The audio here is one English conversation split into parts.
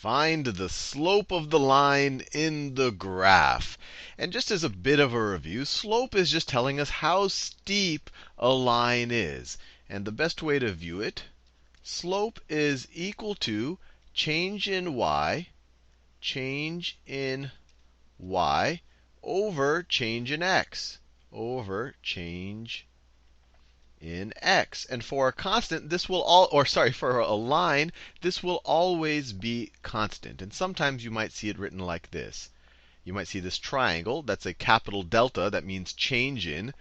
Find the slope of the line in the graph. And just as a bit of a review, slope is just telling us how steep a line is. And the best way to view it, slope is equal to change in y over change in x, over change in x. And for a constant, this will for a line, this will always be constant. And sometimes you might see it written like this. You might see this triangle. That's a capital delta. That means change in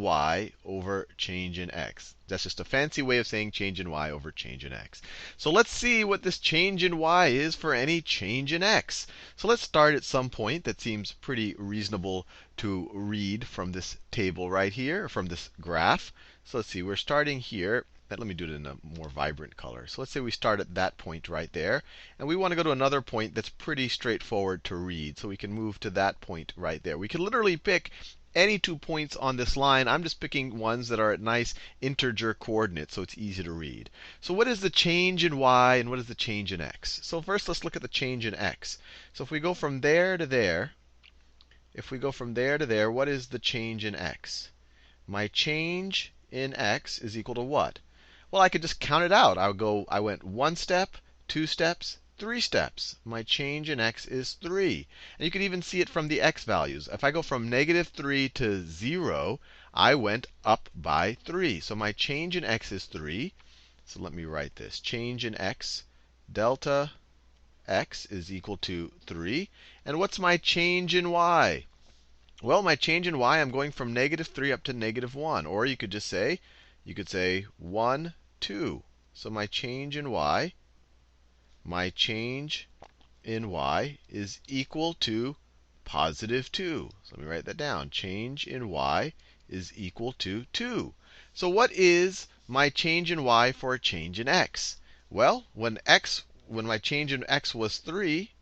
y over change in x. That's just a fancy way of saying change in y over change in x. So let's see what this change in y is for any change in x. So let's start at some point that seems pretty reasonable to read from this table right here, from this graph. So let's see, we're starting here. Let me do it in a more vibrant color. So let's say we start at that point right there. And we want to go to another point that's pretty straightforward to read. So we can move to that point right there. We can literally pick any 2 points on this line. I'm just picking ones that are at nice integer coordinates, so it's easy to read. So what is the change in y and what is the change in x? So first let's look at the change in x. So if we go from there to there, what is the change in x? My change in x is equal to what? Well, I could just count it out. I went 1 step, 2 steps, 3 steps. My change in x is 3. And you can even see it from the x values. If I go from -3 to 0, I went up by 3. So my change in x is 3. So let me write this. Change in x, delta x is equal to 3. And what's my change in y? Well, my change in y, I'm going from -3 up to -1. Or you could just say, 1, 2. So my change in y is equal to +2. So let me write that down. Change in y is equal to 2. So what is my change in y for a change in x? Well, when my change in x was 3,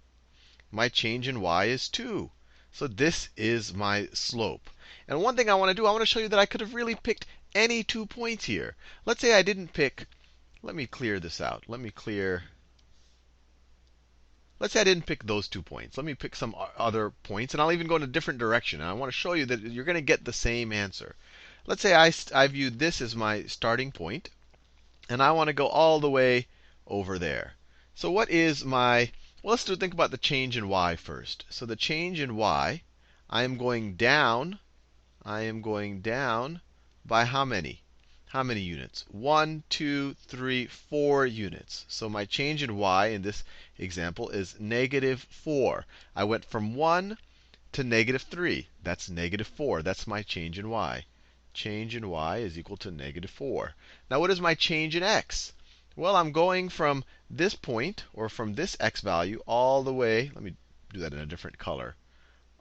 my change in y is 2. So this is my slope. And one thing I want to do, I want to show you that I could have really picked any 2 points here. Let's say I didn't pick, let me clear this out. Let's say I didn't pick those 2 points. Let me pick some other points, and I'll even go in a different direction. And I want to show you that you're going to get the same answer. Let's say I view this as my starting point, and I want to go all the way over there. So what is my, well, let's think about the change in y first. So the change in y, I am going down by how many? How many units? 1, 2, 3, 4 units. So my change in y in this example is -4. I went from 1 to -3. That's -4. That's my change in y. Change in y is equal to -4. Now what is my change in x? Well, I'm going from this point, or from this x value, all the way, let me do that in a different color,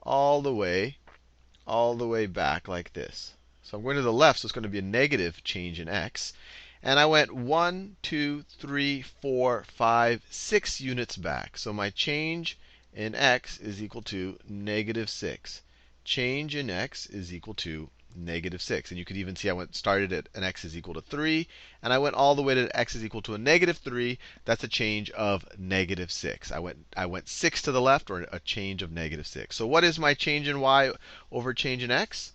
all the way back like this. So I'm going to the left, so it's going to be a negative change in x. And I went 1, 2, 3, 4, 5, 6 units back. So my change in x is equal to -6. Change in x is equal to -6. And you could even see I started at an x is equal to 3, and I went all the way to x is equal to a -3. That's a change of -6. I went 6 to the left, or a change of -6. So what is my change in y over change in x?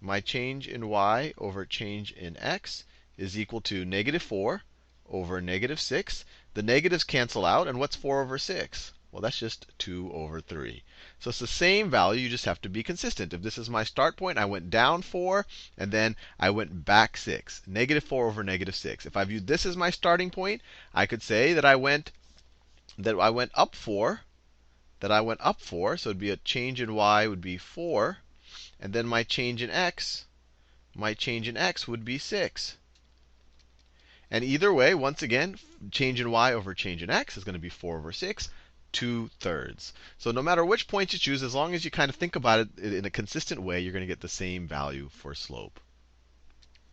My change in y over change in x is equal to -4 over -6. The negatives cancel out, and what's 4 over 6? Well, that's just 2 over 3. So it's the same value. You just have to be consistent. If this is my start point, I went down 4, and then I went back 6. -4 over -6. If I viewed this as my starting point, I could say that I went up 4. So it'd be a change in y would be 4, and then my change in x would be 6. And either way, once again, change in y over change in x is going to be 4 over 6. 2/3. So no matter which point you choose, as long as you kind of think about it in a consistent way, you're going to get the same value for slope.